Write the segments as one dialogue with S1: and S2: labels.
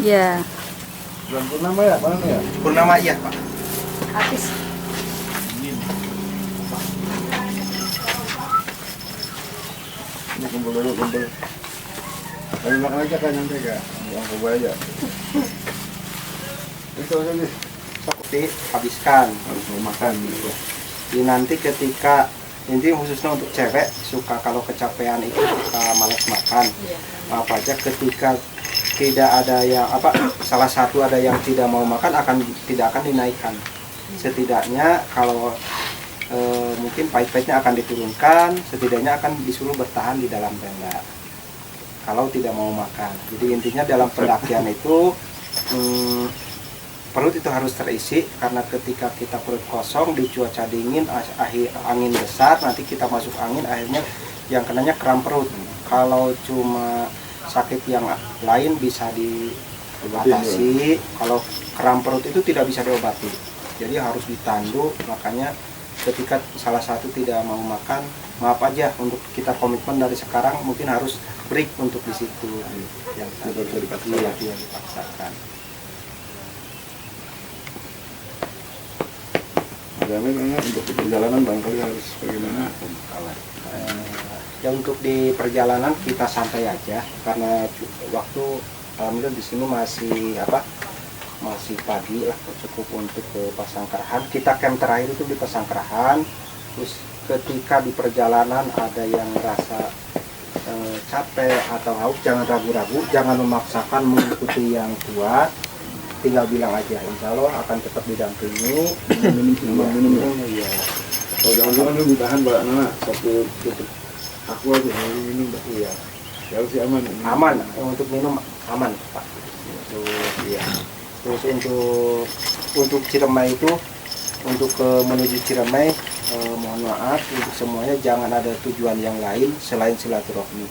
S1: Iya.
S2: Bulan purnama ya, mana ya?
S3: Purnama iya Pak.
S1: Habis.
S2: Ini kumpul dulu, kumpul. Ayo makan aja kan nanti kak, buang coba aja. Itu aja nih,
S3: Seperti habiskan.
S2: harus mau makan gitu.
S3: Jadi nanti ketika ini khususnya untuk cewek suka kalau kecapean itu suka malas makan. Apa aja ketika tidak ada yang salah satu ada yang tidak mau makan tidak akan dinaikkan. Setidaknya kalau mungkin pahit-pahitnya akan diturunkan, setidaknya akan disuruh bertahan di dalam tenda kalau tidak mau makan. Jadi intinya dalam pendakian itu perut itu harus terisi, karena ketika kita perut kosong di cuaca dingin, angin besar, nanti kita masuk angin, akhirnya yang kenanya kram perut. Kalau cuma sakit yang lain bisa diatasi, kalau kram perut itu tidak bisa diobati, jadi harus ditandu. Makanya ketika salah satu tidak mau makan, maaf aja, untuk kita komitmen dari sekarang mungkin harus break untuk di situ yang
S2: Tidak bisa dipaksakan.
S3: iya, dipaksakan.
S2: Agaknya kayaknya untuk di perjalanan barangkali harus bagaimana?
S3: Ya untuk di perjalanan kita santai aja, karena waktu alhamdulillah di sini masih pagi lah, cukup untuk ke Pasangkerahan. Kita camp terakhir itu di Pasangkerahan. Terus ketika di perjalanan ada yang merasa capek atau haus, jangan ragu-ragu, jangan memaksakan mengikuti yang kuat, tinggal bilang aja, insya Allah akan tetap didampingi.
S2: Minum.
S3: Iya.
S2: Kalau jangan-jangan lu ditahan Mbak Nana, satu tutup aku aja yang minum Mbak.
S3: Iya,
S2: Ya harus aman.
S3: aman untuk minum, aman Pak. Iya. Terus untuk Ciremai itu, untuk menuju Ciremai, mohon maaf untuk semuanya, jangan ada tujuan yang lain selain silaturahmi.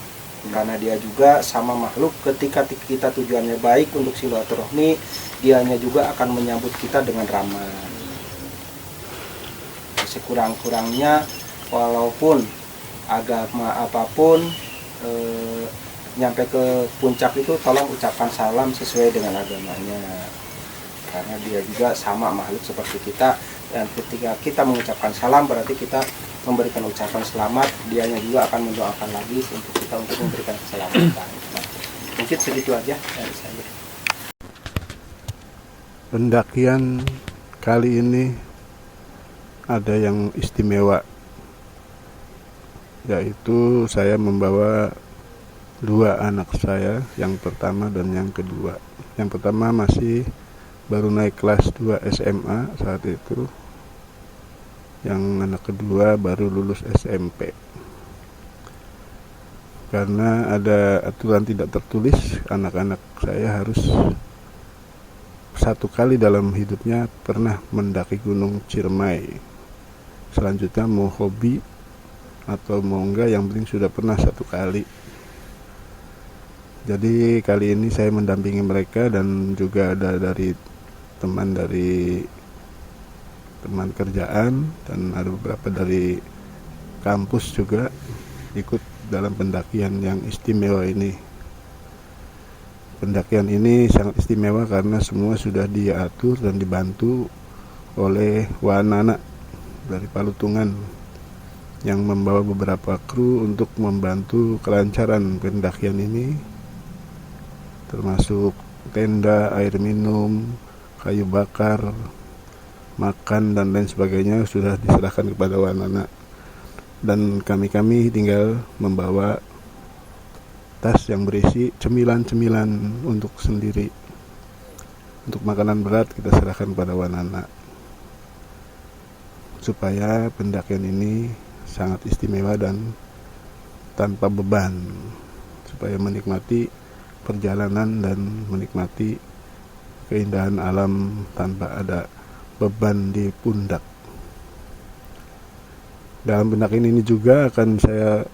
S3: Karena dia juga sama makhluk, ketika kita tujuannya baik untuk silaturahmi, dianya juga akan menyambut kita dengan ramah. Sekurang-kurangnya, walaupun agama apapun, nyampe ke puncak itu tolong ucapkan salam sesuai dengan agamanya, karena dia juga sama makhluk seperti kita, dan ketika kita mengucapkan salam berarti kita memberikan ucapan selamat, dianya juga akan mendoakan lagi untuk kita untuk memberikan keselamatan. Nah, mungkin segitu aja dari saya.
S4: Pendakian kali ini ada yang istimewa, yaitu saya membawa dua anak saya, yang pertama dan yang kedua. Yang pertama masih baru naik kelas 2 SMA saat itu, yang anak kedua baru lulus SMP. Karena ada aturan tidak tertulis, anak-anak saya harus satu kali dalam hidupnya pernah mendaki Gunung Ciremai. Selanjutnya mau hobi atau mau enggak, yang penting sudah pernah satu kali. Jadi kali ini saya mendampingi mereka, dan juga ada teman kerjaan, dan ada beberapa dari kampus juga ikut dalam pendakian yang istimewa ini. Pendakian ini sangat istimewa karena semua sudah diatur dan dibantu oleh Wanana dari Palutungan, yang membawa beberapa kru untuk membantu kelancaran pendakian ini, termasuk tenda, air minum, kayu bakar, makan, dan lain sebagainya sudah diserahkan kepada Wanana. Dan kami tinggal membawa tas yang berisi cemilan-cemilan untuk sendiri. Untuk makanan berat kita serahkan pada Wanana, supaya pendakian ini sangat istimewa dan tanpa beban, supaya menikmati perjalanan dan menikmati keindahan alam tanpa ada beban di pundak. Dalam pendakian ini juga akan saya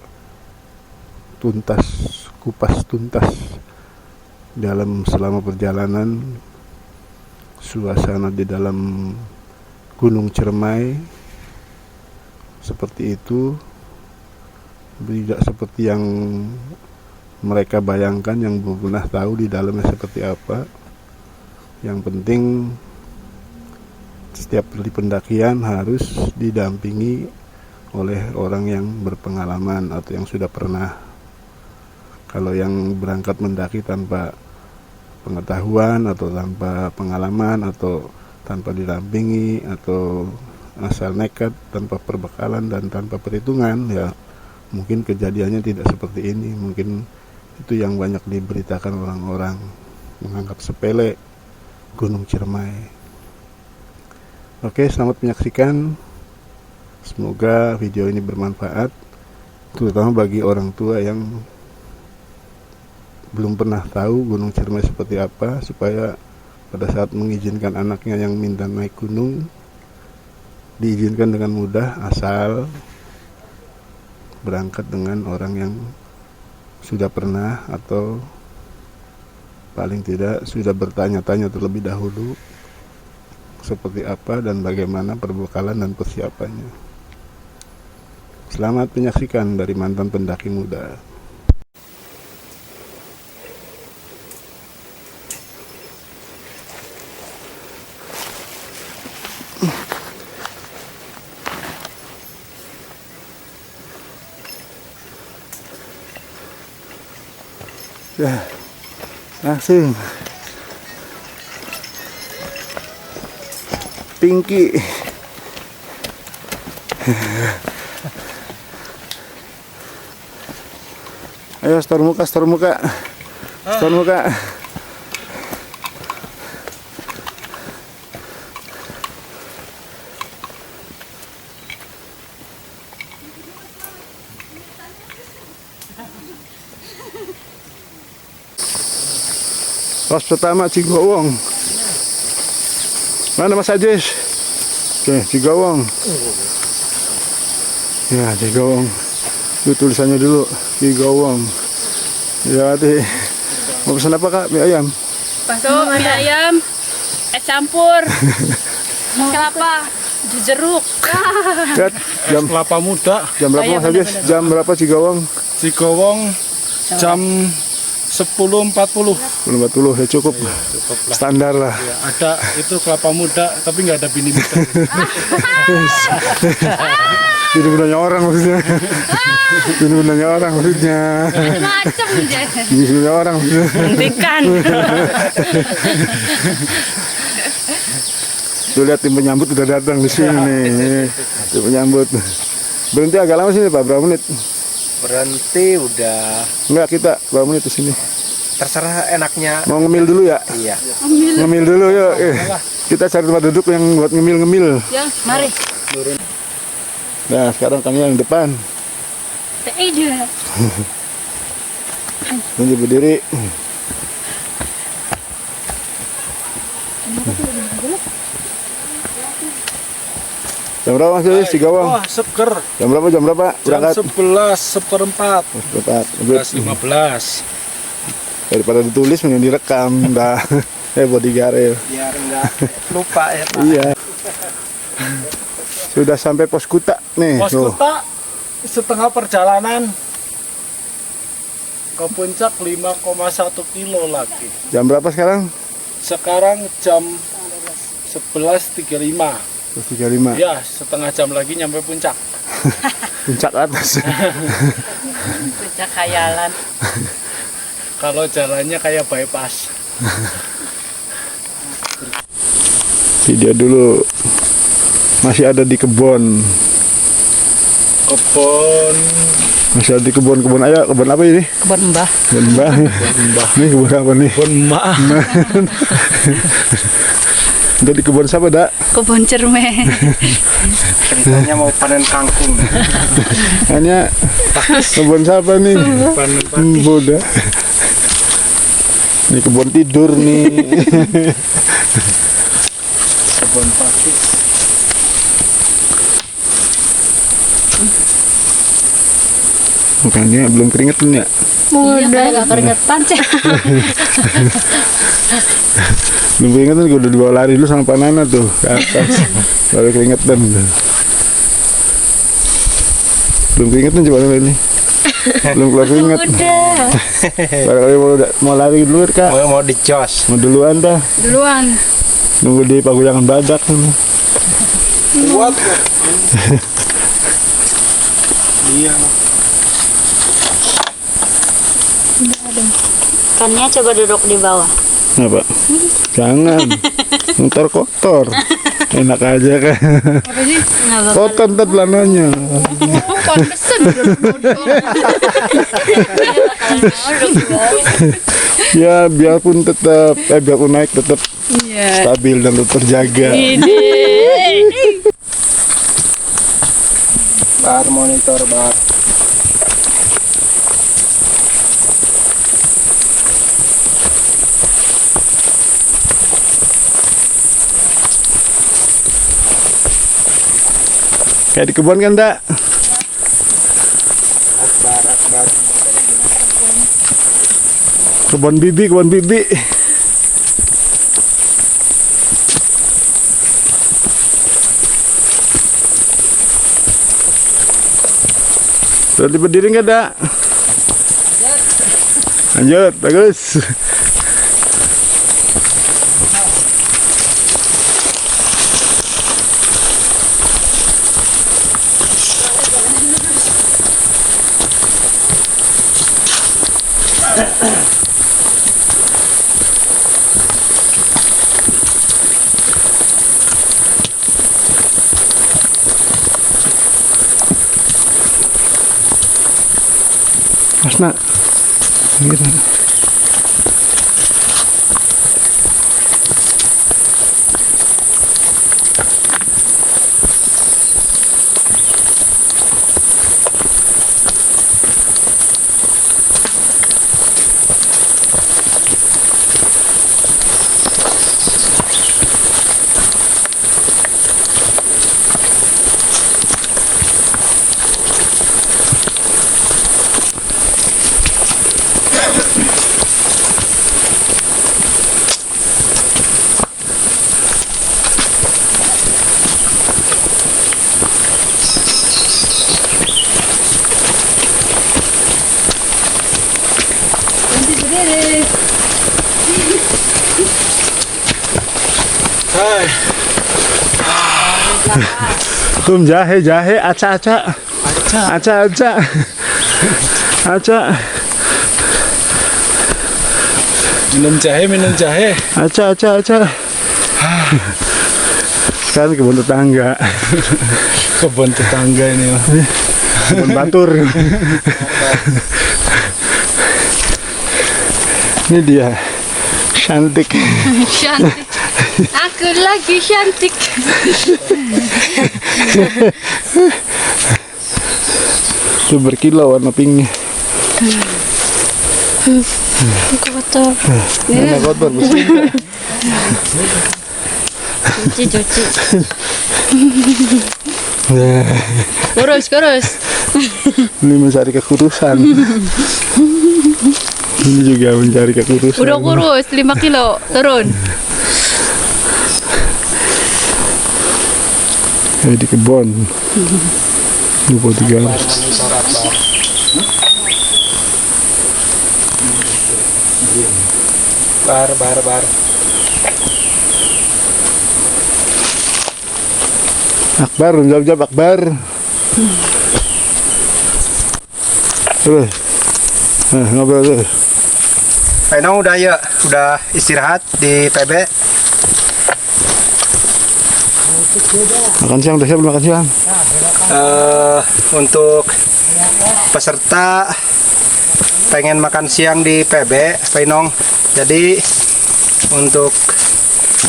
S4: kupas tuntas dalam selama perjalanan suasana di dalam Gunung Ciremai seperti itu, tidak seperti yang mereka bayangkan, yang belum pernah tahu di dalamnya seperti apa. Yang penting setiap kali pendakian harus didampingi oleh orang yang berpengalaman atau yang sudah pernah. Kalau yang berangkat mendaki tanpa pengetahuan atau tanpa pengalaman atau tanpa didampingi atau asal nekat tanpa perbekalan dan tanpa perhitungan, ya mungkin kejadiannya tidak seperti ini. Mungkin itu yang banyak diberitakan orang-orang, menganggap sepele Gunung Ciremai. Oke, selamat menyaksikan. Semoga video ini bermanfaat, terutama bagi orang tua yang belum pernah tahu Gunung Ciremai seperti apa, supaya pada saat mengizinkan anaknya yang minta naik gunung diizinkan dengan mudah, asal berangkat dengan orang yang sudah pernah atau paling tidak sudah bertanya-tanya terlebih dahulu seperti apa dan bagaimana perbekalan dan persiapannya. Selamat menyaksikan dari mantan pendaki muda. Ya, langsung Pinky. Ayo store muka. Pos pertama Cigowong. Mana Mas Ajis? Oke, Cigowong. Ya, Cigowong. Itu tulisannya dulu, Cigowong. Ya, hati. Mau pesan apa, Kak? Mie ayam?
S1: Bakso, mie ayam, es campur, kelapa, jeruk.
S4: Lihat, jam
S5: Kelapa muda,
S4: jam berapa Mas Ajis? Jam berapa Cigowong?
S5: Cigowong jam 10.40.
S4: 40 ya, cukup standar lah.
S5: Ya, ada itu kelapa muda tapi nggak ada bini muda.
S4: Ini gunanya orang maksudnya. Ini gunanya orang maksudnya.
S1: Macem aja.
S4: Ini gunanya orang maksudnya.
S1: Hentikan.
S4: Tuh lihat tim penyambut udah datang di sini nih. Tim penyambut. Berhenti agak lama sini Pak, berapa menit?
S3: Berhenti udah,
S4: Enggak, kita berapa menit di sini?
S3: terserah enaknya.
S4: Mau ngemil dulu ya?
S3: Iya.
S4: Ngemil dulu yuk. Kita cari tempat duduk yang buat ngemil-ngemil.
S1: Ya, mari.
S4: Nah, sekarang kami yang depan.
S1: Iya.
S4: Nanti berdiri. Jam berapa Mas Yus? Cigowong?
S5: Wah, seger.
S4: Jam berapa?
S5: Jam
S4: Berangkat?
S5: 11.15.
S4: 11.15.
S5: 11.15.
S4: Daripada ditulis mending direkam. Dah. Bodyguard ya.
S3: Biar enggak lupa ya, Pak.
S4: Iya. Sudah sampai pos Kuta nih.
S5: Pos
S4: Tuh.
S5: Kuta setengah perjalanan ke puncak 5,1 kilo lagi.
S4: Jam berapa sekarang?
S5: Sekarang jam 11.35.
S4: 35.
S5: Ya, setengah jam lagi nyampe puncak.
S4: Puncak atas.
S1: Puncak khayalan.
S5: Kalau jalannya kayak bypass.
S4: Dia dulu masih ada di kebun. Masih ada di kebun ayo, kebun apa ini?
S1: Kebun Mbah.
S4: Kebun Mbah. Ini kebun apa nih?
S5: Kebun emak.
S4: Udah di kebun siapa, Dak?
S1: Kebun Ciremai.
S3: Ceritanya mau panen kangkung.
S4: Hanya kebun siapa nih?
S5: Panen
S4: Bodoh. Ini kebun tidur nih.
S5: kebun pakis.
S4: Makanya belum keringetan ya?
S1: Iya, kayak gak keringetan cek.
S4: Belum keringetan, gue udah dibawa lari dulu sama Pak Nana tuh ke atas. Baru keringetan tuh. Belum keringetan coba ini. Belum keluar keringat.
S1: Udah.
S4: Barangkali mau lari dulu Kak.
S3: Mau dicos.
S4: Mau duluan dah.
S1: Duluan.
S4: Nunggu di paguyangan badak.
S3: Kuat. Iya.
S1: Ikannya coba duduk di bawah.
S4: Apa? Jangan. Ntar kotor. Enak aja kan.
S1: Apa sih? Nggak bakal.
S4: Kotor ntar belananya.
S1: Pantesan duduk.
S4: Ya biarpun naik tetap
S1: Iya.
S4: stabil dan tetap terjaga.
S1: Ini.
S3: Bar monitor bar.
S4: Kayak di kebun kan, Dak?
S3: Akbar.
S4: Kebun bibi. Sudah berdiri nggak, Dak? Lanjut, bagus. Mas nak, gitu. Jahe, aca.
S5: Minum jahe.
S4: Aca. Kan kebun tetangga.
S5: Kebun tetangga ini.
S4: Kebun batur. Ini dia. Cantik.
S1: Aku lagi cantik.
S4: Tuh berkilau warna pinknya.
S1: Kotor.
S4: Mana kotor bersih.
S1: Cuci.
S4: Nah,
S1: Kurus.
S4: ini mencari kekurusan. Ini juga mencari kekurusan.
S1: Udah kurus 5 kilo turun.
S4: Di kebun. 23.
S3: Bar.
S4: Akbar, jawab Akbar. Terus. Ngobrol tuh.
S3: Penong udah istirahat di PB.
S4: Makan siang udah siap belum makan siang?
S3: Untuk peserta pengen makan siang di PB, Penong. Jadi untuk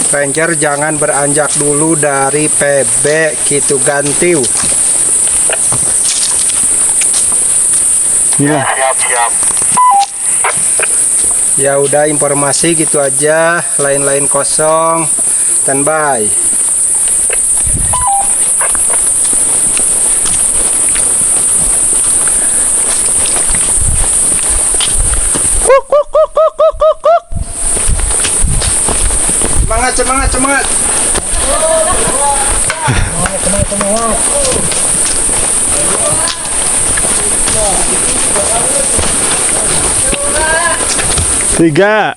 S3: ranger jangan beranjak dulu dari PB gitu gantiu.
S4: Iya.
S3: Ya udah informasi gitu aja, lain-lain kosong. Standby. Semangat.
S4: Tiga.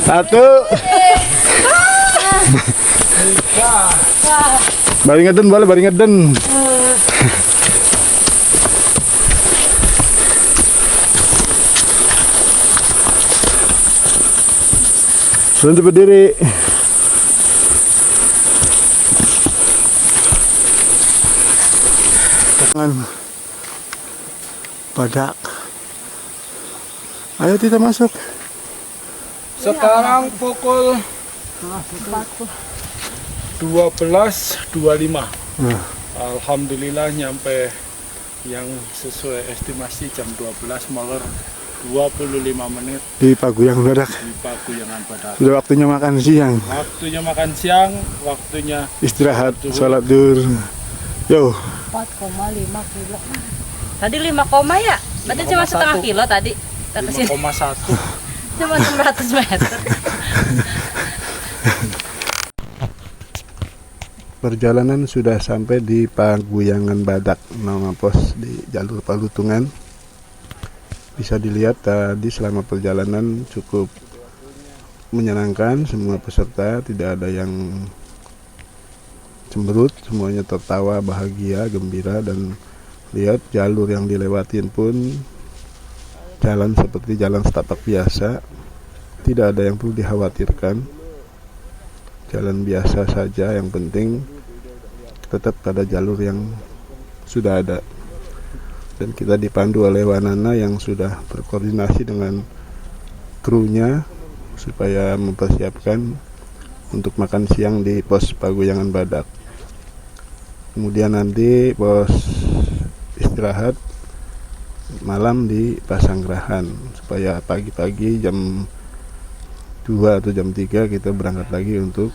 S4: Satu. Baringeden boleh, baringeden. Berhenti berdiri. Tangan badak. Ayo kita masuk.
S5: Sekarang pukul 12.25.
S4: Nah,
S5: Alhamdulillah nyampe yang sesuai estimasi jam 12 molor 25 menit
S4: di Paguyang Badak.
S5: di Paguyangan Badak.
S4: Sudah waktunya makan siang,
S5: Waktunya makan siang, waktunya
S4: istirahat, sholat duhur. Yo,
S1: 4,5 kilo. Tadi 5, ya? Berarti cuma setengah kilo tadi. Kita kesini
S5: 5,1.
S1: cuma 900 meter.
S4: perjalanan sudah sampai di Paguyangan Badak, nama pos di jalur Palutungan. Bisa dilihat tadi selama perjalanan cukup menyenangkan, semua peserta tidak ada yang cemberut, semuanya tertawa, bahagia, gembira, dan lihat jalur yang dilewatin pun jalan seperti jalan setapak biasa, tidak ada yang perlu dikhawatirkan, jalan biasa saja, yang penting tetap pada jalur yang sudah ada. Dan kita dipandu oleh Wanana yang sudah berkoordinasi dengan krunya supaya mempersiapkan untuk makan siang di pos Paguyangan Badak. Kemudian nanti pos istirahat malam di Pasanggerahan supaya pagi-pagi jam 2 atau jam 3 kita berangkat lagi untuk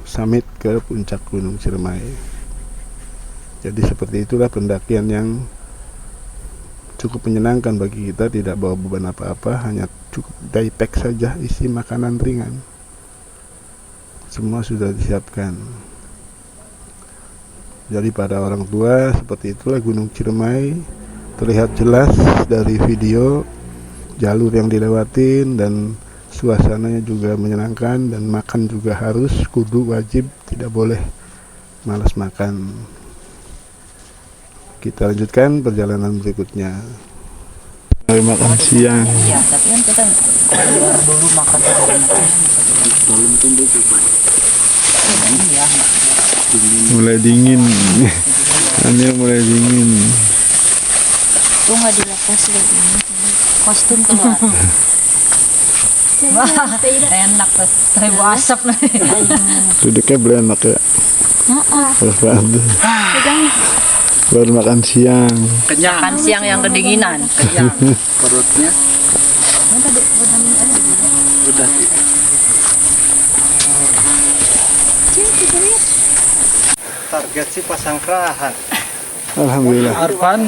S4: summit ke puncak Gunung Ciremai. Jadi seperti itulah pendakian yang cukup menyenangkan bagi kita, tidak bawa beban apa-apa, hanya cukup daypack saja, isi makanan ringan. Semua sudah disiapkan. Jadi pada orang tua seperti itulah Gunung Ciremai, terlihat jelas dari video jalur yang dilewatin dan suasananya juga menyenangkan, dan makan juga harus kudu wajib, tidak boleh malas makan. Kita lanjutkan perjalanan berikutnya. Mari makan siang.
S1: Iya, tapi kan kita keluar dulu makan belum tumbuh juga. Iya.
S4: Mulai dingin. Anil mulai dingin.
S1: Tuh nggak dilepas lagi ini. Kostum keluar. Wah, enak tuh. Seribu asap nih.
S4: Duduknya boleh enak ya. Baru makan siang.
S1: Makan siang yang kedinginan.
S3: Kenyang perutnya. Udah. Target sih Pasanggerahan.
S4: Alhamdulillah.
S5: Arfan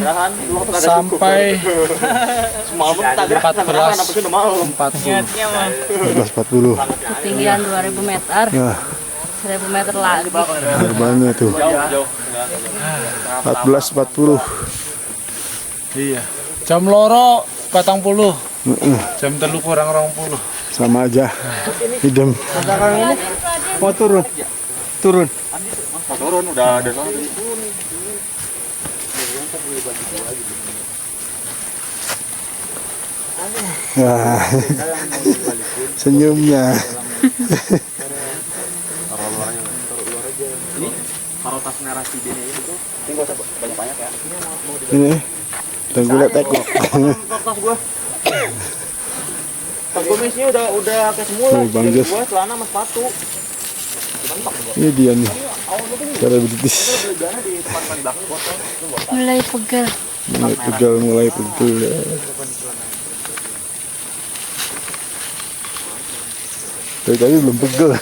S5: sampai 14.40.
S1: Ketinggian 2000 meter.
S4: Nah,
S1: 1000 meter lagi.
S4: korbannya tuh. 14.40.
S5: Iya. Jam loro 40. Jam telu kurang 20.
S4: Sama aja. Idem.
S3: Mau turun? Turun. Mau turun udah ada.
S4: Wah, senyumnya.
S3: Taruh tas merah si Dini itu. Ini gak usah banyak-banyak ya.
S4: Ini tenggulat tekok.
S3: Tas gua. Tas kumisnya udah kayak semula.
S4: Oh, Bang Jos.
S3: Gua celana sama sepatu.
S4: Ini dia nih. Cara British.
S1: Mulai pegel.
S4: Mulai pegel. Dari tadi belum pegel.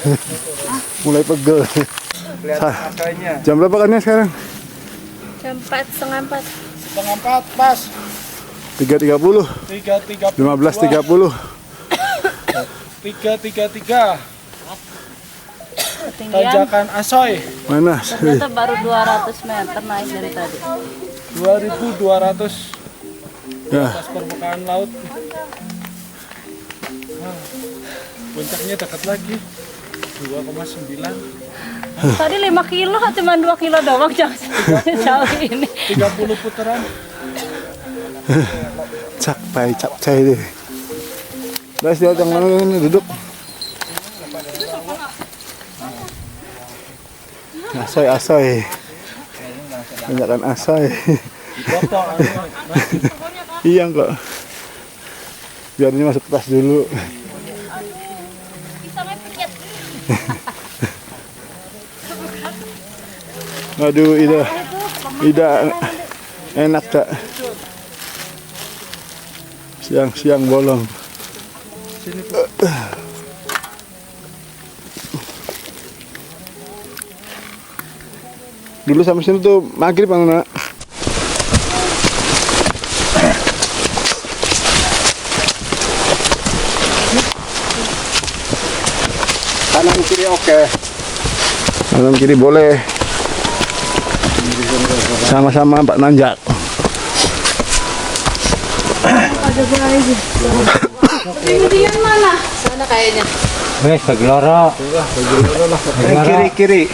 S4: Mulai pegel. Jam berapa kan ya sekarang?
S1: Jam 4, setengah 4.
S5: Setengah 4 pas.
S4: 3.30.
S5: 3.30.
S4: 15.30.
S5: 333.
S1: Ketinggian
S5: Tanjakan Asoy.
S4: Mana?
S1: ternyata baru 200 meter naik dari tadi.
S5: 2200
S4: Ya,
S5: atas permukaan laut. Puncaknya dekat lagi. 2,9.
S1: Tadi 5 kilo, cuma 2 kilo doang jauh ini.
S5: 30 putaran.
S4: capcay deh. Guys, dia jangan ini duduk. Asoy. Tanjakan Asoy. Iya kok. Biar ini masuk tas dulu. Aduh, Ida enak tak? Siang bolong. Dulu sampai sini tuh maghrib anak.
S3: Kanan kiri oke.
S4: Kanan kiri boleh. Sama-sama Pak nanjak.
S1: Kemudian mana? Sana kayaknya.
S5: Wes bagi loro.
S4: Kiri.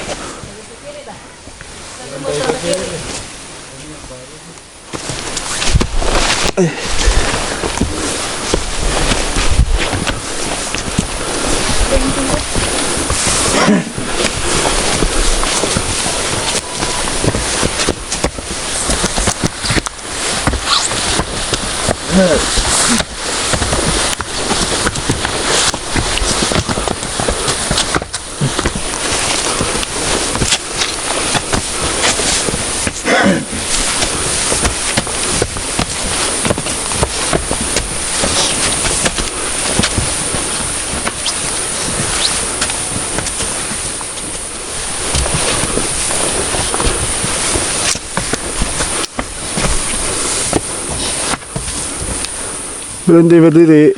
S4: Berhenti berdiri.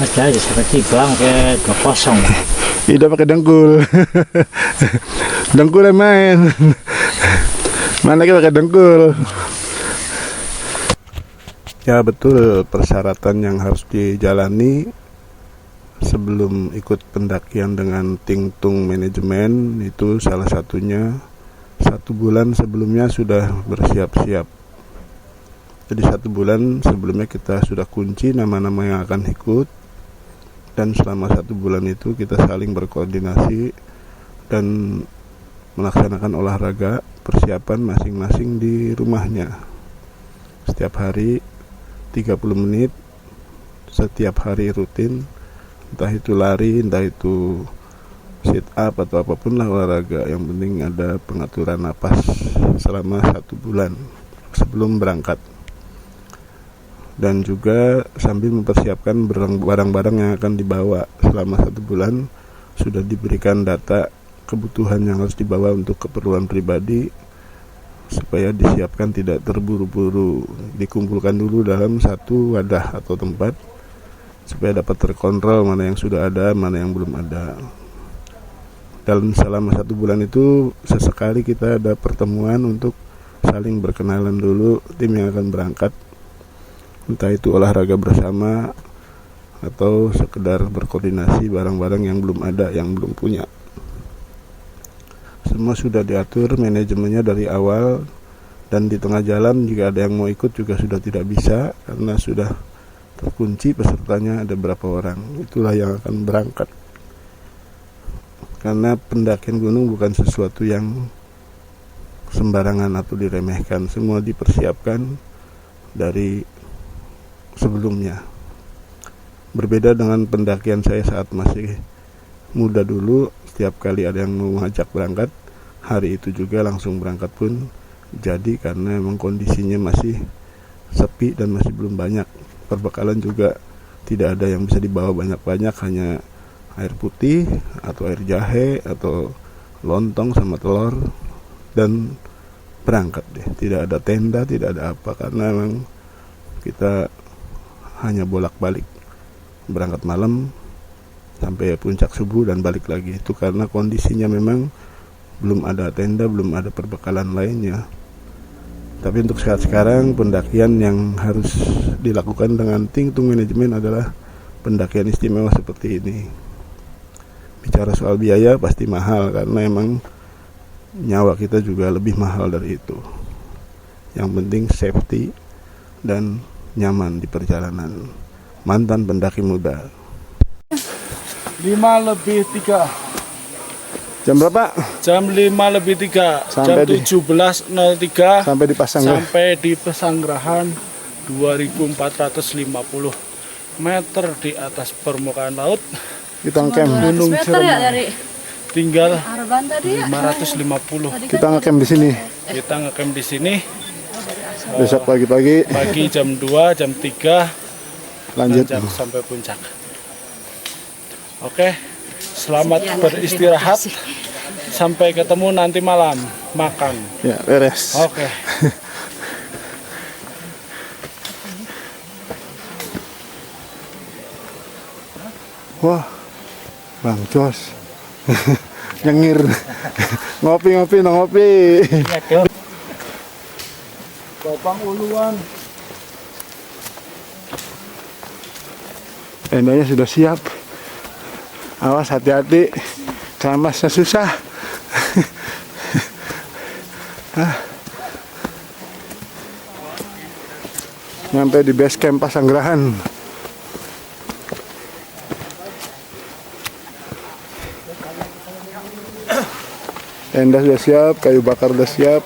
S5: Ada aja seperti bang ke 20.
S4: Ida pakai dengkul. Dengkul yang main. Mana kita pakai dengkul. Ya betul, persyaratan yang harus dijalani sebelum ikut pendakian dengan Tingtung manajemen itu salah satunya 1 bulan sebelumnya sudah bersiap-siap. Jadi 1 bulan sebelumnya kita sudah kunci nama-nama yang akan ikut, dan selama 1 bulan itu kita saling berkoordinasi dan melaksanakan olahraga persiapan masing-masing di rumahnya. Setiap hari 30 menit, setiap hari rutin, entah itu lari, entah itu sit up atau apapun lah olahraga. Yang penting ada pengaturan napas selama 1 bulan sebelum berangkat. Dan juga sambil mempersiapkan barang-barang yang akan dibawa selama 1 bulan, sudah diberikan data kebutuhan yang harus dibawa untuk keperluan pribadi supaya disiapkan tidak terburu-buru, dikumpulkan dulu dalam satu wadah atau tempat supaya dapat terkontrol mana yang sudah ada, mana yang belum ada. Dalam selama 1 bulan itu sesekali kita ada pertemuan untuk saling berkenalan dulu tim yang akan berangkat, entah itu olahraga bersama atau sekedar berkoordinasi barang-barang yang belum ada, yang belum punya. Semua sudah diatur manajemennya dari awal, dan di tengah jalan jika ada yang mau ikut juga sudah tidak bisa karena sudah terkunci pesertanya ada berapa orang. Itulah yang akan berangkat. Karena pendakian gunung bukan sesuatu yang sembarangan atau diremehkan, semua dipersiapkan dari sebelumnya. Berbeda dengan pendakian saya saat masih muda dulu, setiap kali ada yang mau ngajak berangkat, hari itu juga langsung berangkat pun jadi karena memang kondisinya masih sepi dan masih belum banyak. Perbekalan juga tidak ada yang bisa dibawa banyak-banyak, hanya air putih atau air jahe atau lontong sama telur dan berangkat deh. Tidak ada tenda, tidak ada apa, karena memang kita hanya bolak-balik, berangkat malam sampai puncak subuh dan balik lagi. Itu karena kondisinya memang belum ada tenda, belum ada perbekalan lainnya. Tapi untuk saat sekarang pendakian yang harus dilakukan dengan Tingtung Manajemen adalah pendakian istimewa seperti ini. Bicara soal biaya pasti mahal karena emang nyawa kita juga lebih mahal dari itu. Yang penting safety dan nyaman di perjalanan. Mantan pendaki muda.
S6: 5:03.
S4: Jam berapa?
S6: Jam 5:03.
S4: Sampai
S6: Jam 17:03
S4: sampai di Pasanggerahan.
S6: sampai di Pasanggerahan 2450 meter di atas permukaan laut.
S4: Kita ngecamp.
S6: Gunung
S7: meter ya
S6: Ciremai.
S7: dari
S6: Tinggal
S7: Arban tadi ya.
S6: 550.
S4: Kita ngecamp di sini.
S6: Kita ngecamp di sini
S4: Besok pagi-pagi
S6: pagi jam 2, jam 3
S4: lanjut.
S6: jam sampai puncak. Oke. Selamat beristirahat. Sampai ketemu nanti malam makan.
S4: Ya, beres.
S6: Oke.
S4: Wah, Bang Jos. Nyengir. Ngopi-ngopi, ngopi.
S6: Topang uluan.
S4: Tendanya sudah siap. Awas hati-hati. Keramasnya susah. Nyampe di base camp Pasanggerahan. Tenda sudah siap, kayu bakar sudah siap.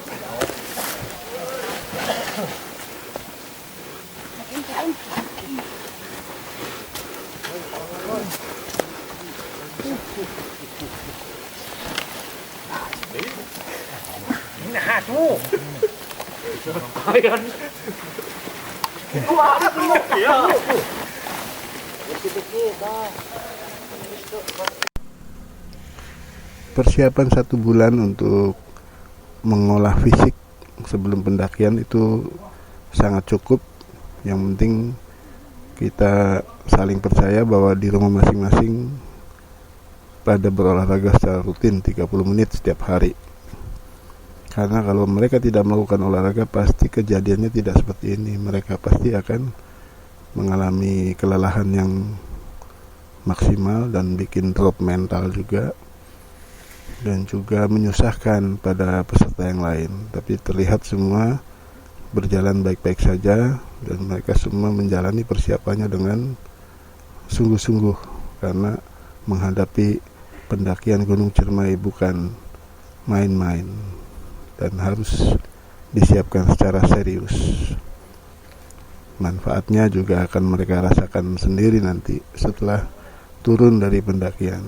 S4: Persiapan 1 bulan untuk mengolah fisik sebelum pendakian itu sangat cukup. Yang penting kita saling percaya bahwa di rumah masing-masing pada berolahraga secara rutin 30 menit setiap hari. Karena kalau mereka tidak melakukan olahraga pasti kejadiannya tidak seperti ini. Mereka pasti akan mengalami kelelahan yang maksimal dan bikin drop mental juga, dan juga menyusahkan pada peserta yang lain. Tapi terlihat semua berjalan baik-baik saja dan mereka semua menjalani persiapannya dengan sungguh-sungguh, karena menghadapi pendakian Gunung Ciremai bukan main-main dan harus disiapkan secara serius. Manfaatnya juga akan mereka rasakan sendiri nanti setelah turun dari pendakian.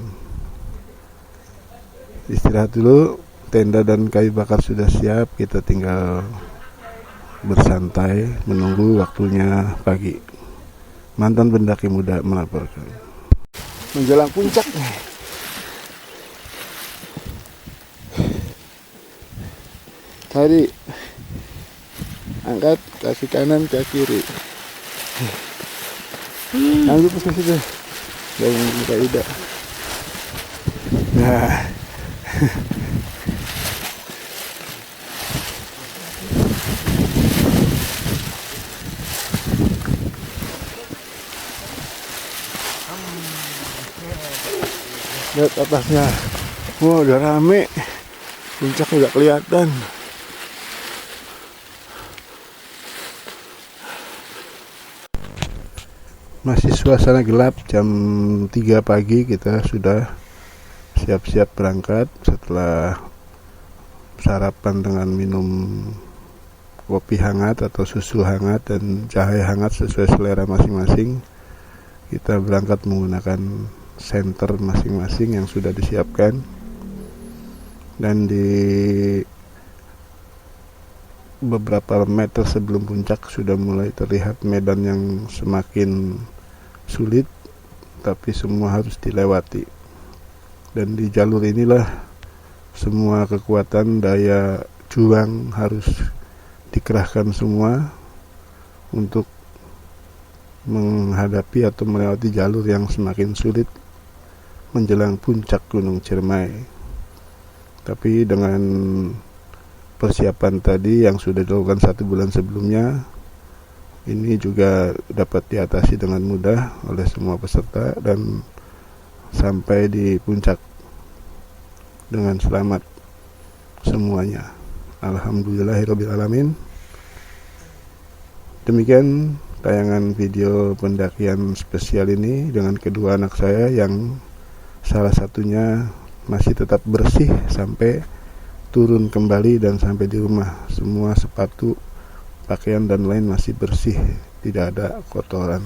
S4: Istirahat dulu, tenda dan kayu bakar sudah siap, kita tinggal bersantai menunggu waktunya pagi. Mantan pendaki muda melaporkan. Menjelang puncak nih. Tadi angkat kaki kanan, kaki kiri. Angkat ke situ. Jangan buka ida. Nah. Lihat atasnya. Wah, udah rame. Puncak udah kelihatan. Masih suasana gelap, jam 3 pagi kita sudah siap-siap berangkat setelah sarapan dengan minum kopi hangat atau susu hangat dan jahe hangat sesuai selera masing-masing. Kita berangkat menggunakan senter masing-masing yang sudah disiapkan, dan di beberapa meter sebelum puncak sudah mulai terlihat medan yang semakin sulit, tapi semua harus dilewati. Dan di jalur inilah semua kekuatan daya juang harus dikerahkan semua untuk menghadapi atau melewati jalur yang semakin sulit menjelang puncak Gunung Ciremai. Tapi dengan persiapan tadi yang sudah dilakukan 1 bulan sebelumnya, ini juga dapat diatasi dengan mudah oleh semua peserta dan sampai di puncak dengan selamat semuanya. Alhamdulillahirrabbilalamin. Demikian tayangan video pendakian spesial ini dengan kedua anak saya yang salah satunya masih tetap bersih sampai turun kembali dan sampai di rumah. Semua sepatu, pakaian dan lain masih bersih, tidak ada kotoran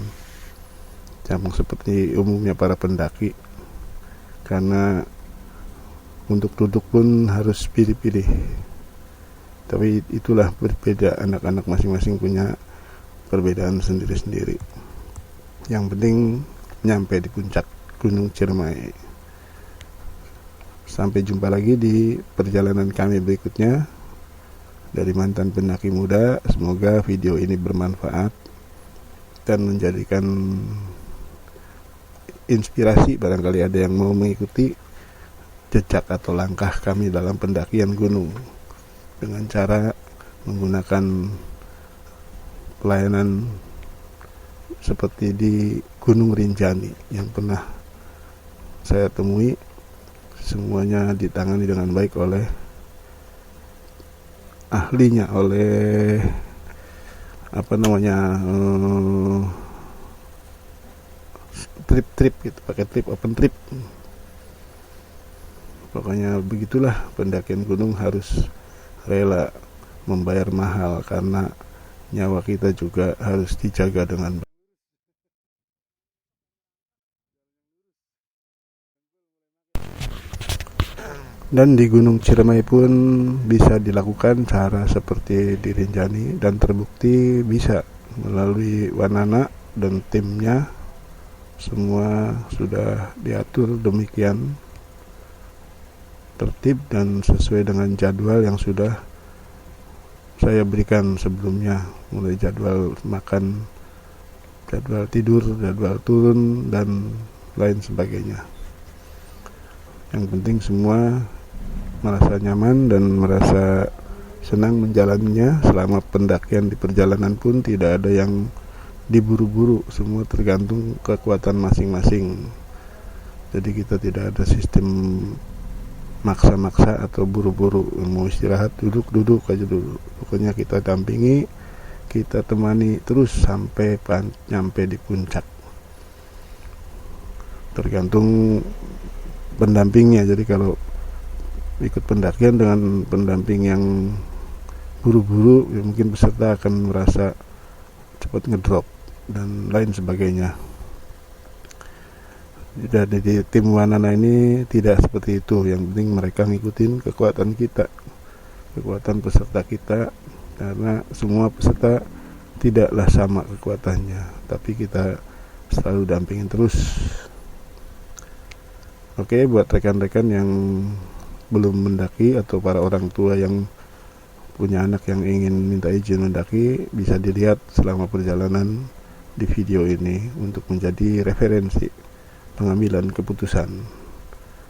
S4: yang seperti umumnya para pendaki. Karena untuk duduk pun harus pilih-pilih. Tapi itulah berbeda, anak-anak masing-masing punya perbedaan sendiri-sendiri. Yang penting nyampe di puncak Gunung Ciremai. Sampai jumpa lagi di perjalanan kami berikutnya dari mantan pendaki muda. Semoga video ini bermanfaat dan menjadikan inspirasi, barangkali ada yang mau mengikuti jejak atau langkah kami dalam pendakian gunung dengan cara menggunakan pelayanan seperti di Gunung Rinjani yang pernah saya temui. Semuanya ditangani dengan baik oleh ahlinya, oleh trip gitu, pakai trip, open trip. Pokoknya begitulah, pendakian gunung harus rela membayar mahal karena nyawa kita juga harus dijaga dengan baik. Dan di Gunung Ciremai pun bisa dilakukan cara seperti di Rinjani dan terbukti bisa melalui Wanana dan timnya. Semua sudah diatur demikian tertib dan sesuai dengan jadwal yang sudah saya berikan sebelumnya, mulai jadwal makan, jadwal tidur, jadwal turun dan lain sebagainya. Yang penting semua merasa nyaman dan merasa senang menjalaninya. Selama pendakian di perjalanan pun tidak ada yang diburu-buru, semua tergantung kekuatan masing-masing. Jadi kita tidak ada sistem maksa-maksa atau buru-buru, mau istirahat duduk aja dulu. Pokoknya kita dampingi, kita temani terus sampai nyampe di puncak. Tergantung pendampingnya. Jadi kalau ikut pendakian dengan pendamping yang buru-buru, ya mungkin peserta akan merasa cepat ngedrop dan lain sebagainya. Jadi di tim Wanana ini tidak seperti itu. Yang penting mereka ngikutin kekuatan kita, kekuatan peserta kita, karena semua peserta tidaklah sama kekuatannya, tapi kita selalu dampingin terus. Oke, buat rekan-rekan yang belum mendaki atau para orang tua yang punya anak yang ingin minta izin mendaki, bisa dilihat selama perjalanan di video ini untuk menjadi referensi pengambilan keputusan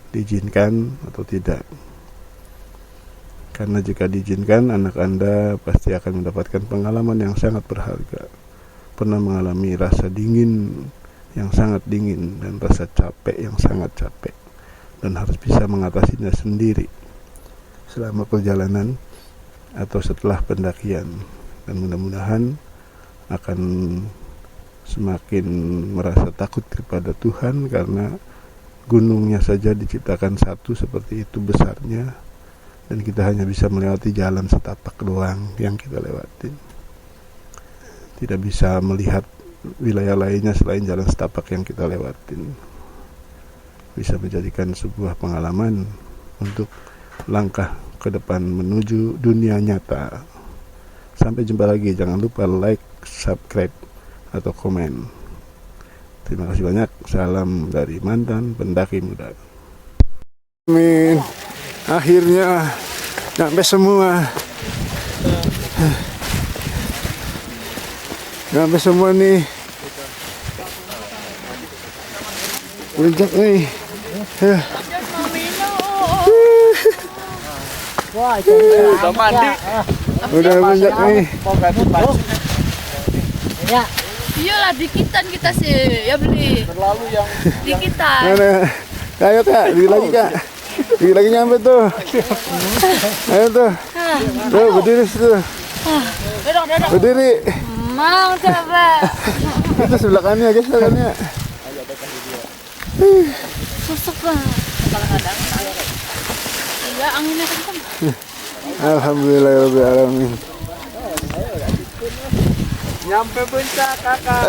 S4: diizinkan atau tidak. Karena jika diizinkan, anak Anda pasti akan mendapatkan pengalaman yang sangat berharga. Pernah mengalami rasa dingin yang sangat dingin dan rasa capek yang sangat capek, dan harus bisa mengatasinya sendiri selama perjalanan atau setelah pendakian. Dan mudah-mudahan akan semakin merasa takut kepada Tuhan, karena gunungnya saja diciptakan satu seperti itu besarnya, dan kita hanya bisa melewati jalan setapak doang yang kita lewatin. Tidak bisa melihat wilayah lainnya selain jalan setapak yang kita lewatin. Bisa menjadikan sebuah pengalaman untuk langkah ke depan menuju dunia nyata. Sampai jumpa lagi. Jangan lupa like, subscribe, atau komen. Terima kasih banyak. Salam dari mantan pendaki muda. Amin. Akhirnya sampai semua. Sampai semua nih. Puncak nih.
S1: Wah, udah mandi.
S4: Udah puncak nih.
S1: Ya,
S7: Iyalah dikitan kita sih, ya beli.
S2: Terlalu yang
S7: Dikitan.
S4: Mana? Ayo Kak, dikit lagi Kak. Dikit lagi nyampe tuh. Ayo tuh. Tuh berdiri situ. Berdiri.
S7: Mau coba.
S4: Itu sebelah kanan guys, sebelah kanan.
S7: Susuk lah. Iya, anginnya kencang.
S4: Alhamdulillahirobbilalamin.
S2: nyampe puncak kakak.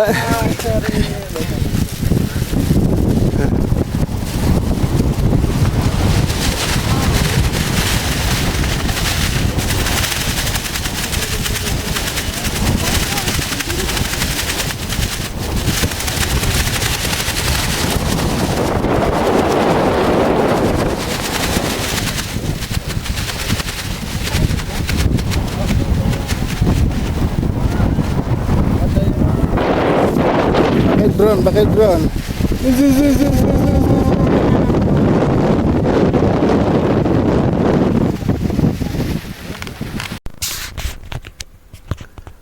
S4: Pakai drone.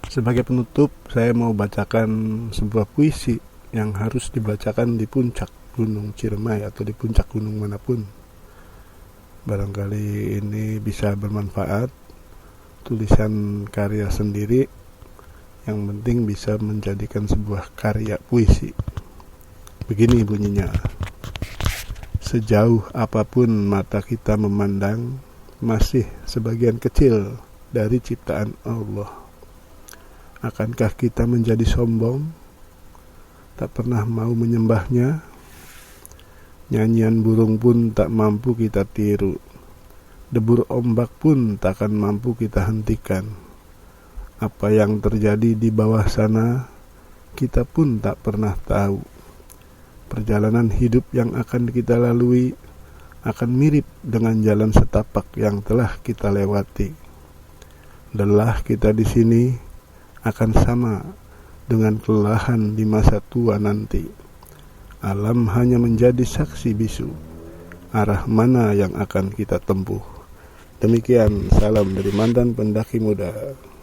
S4: Sebagai penutup, saya mau bacakan sebuah puisi yang harus dibacakan di puncak Gunung Ciremai atau di puncak gunung manapun. Barangkali ini bisa bermanfaat, tulisan karya sendiri, yang penting bisa menjadikan sebuah karya puisi. Begini bunyinya. Sejauh apapun mata kita memandang, masih sebagian kecil dari ciptaan Allah. Akankah kita menjadi sombong, tak pernah mau menyembahnya? Nyanyian burung pun tak mampu kita tiru, debur ombak pun takkan mampu kita hentikan. Apa yang terjadi di bawah sana, kita pun tak pernah tahu. Perjalanan hidup yang akan kita lalui akan mirip dengan jalan setapak yang telah kita lewati. Lelah kita di sini akan sama dengan kelelahan di masa tua nanti. Alam hanya menjadi saksi bisu arah mana yang akan kita tempuh. Demikian salam dari mantan pendaki muda.